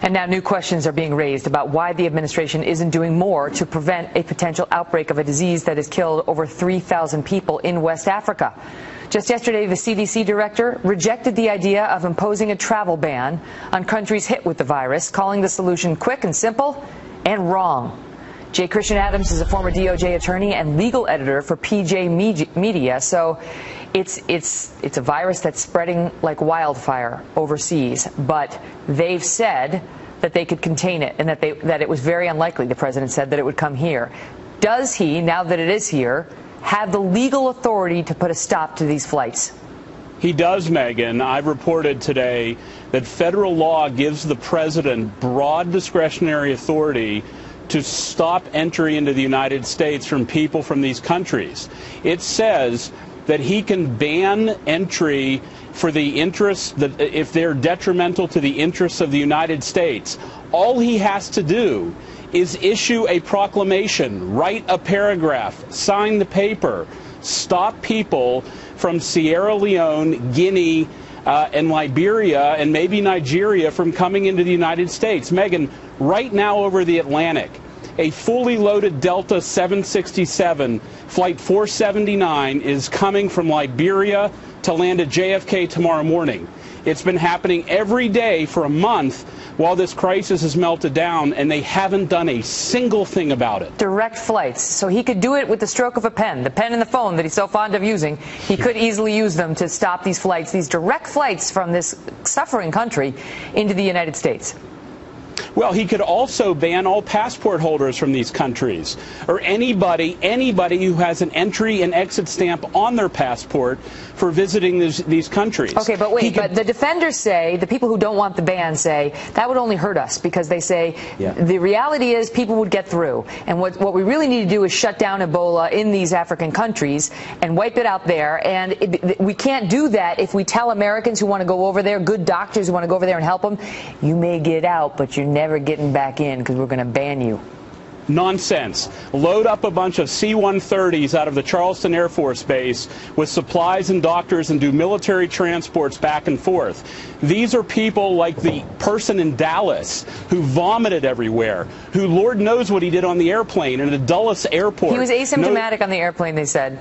And now new questions are being raised about why the administration isn't doing more to prevent a potential outbreak of a disease that has killed over 3,000 people in West Africa. Just yesterday, the CDC director rejected the idea of imposing a travel ban on countries hit with the virus, calling the solution quick and simple and wrong. J. Christian Adams is a former DOJ attorney and legal editor for PJ Media, so it's a virus that's spreading like wildfire overseas, but they've said that they could contain it and that it was very unlikely, the president said, that it would come here. Does he, now that it is here, have the legal authority to put a stop to these flights? He does, Megan. I've reported today that federal law gives the president broad discretionary authority to stop entry into the United States from people from these countries. It says that he can ban entry for the interests that if they're detrimental to the interests of the United States. All he has to do is issue a proclamation, write a paragraph, sign the paper, stop people from Sierra Leone, Guinea, and Liberia, and maybe Nigeria from coming into the United States. Megan, right now over the Atlantic, a fully loaded Delta 767, Flight 479, is coming from Liberia to land at JFK tomorrow morning. It's been happening every day for a month while this crisis has melted down, and they haven't done a single thing about it. Direct flights. So he could do it with the stroke of a pen. The pen and the phone that he's so fond of using, he could easily use them to stop these flights, these direct flights from this suffering country into the United States. Well, he could also ban all passport holders from these countries, or anybody who has an entry and exit stamp on their passport for visiting these countries. Okay, but wait, but the defenders say, the people who don't want the ban say, that would only hurt us, because they say the reality is people would get through. And what we really need to do is shut down Ebola in these African countries and wipe it out there. And we can't do that if we tell Americans who want to go over there, good doctors who want to go over there and help them, you may get out, but you're never getting back in because we're going to ban you. Nonsense. Load up a bunch of C-130s out of the Charleston Air Force Base with supplies and doctors and do military transports back and forth. These are people like the person in Dallas who vomited everywhere, who Lord knows what he did on the airplane in the Dulles airport. He was asymptomatic on the airplane, they said.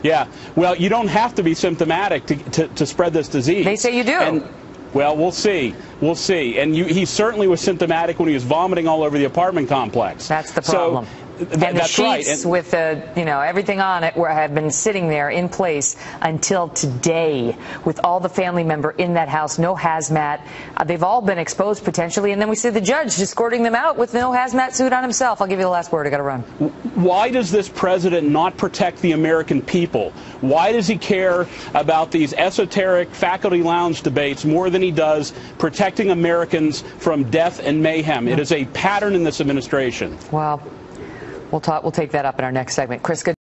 Yeah. Well, you don't have to be symptomatic to spread this disease. They say you do. Well, we'll see. We'll see. And he certainly was symptomatic when he was vomiting all over the apartment complex. That's the problem. And the sheets with everything on it have been sitting there in place until today with all the family member in that house, no hazmat. They've all been exposed potentially, and then we see the judge escorting them out with no hazmat suit on himself. I'll give you the last word. I got to run. Why does this president not protect the American people? Why does he care about these esoteric faculty lounge debates more than he does protecting Americans from death and mayhem? It is a pattern in this administration. Well, we'll take that up in our next segment. Chris, good.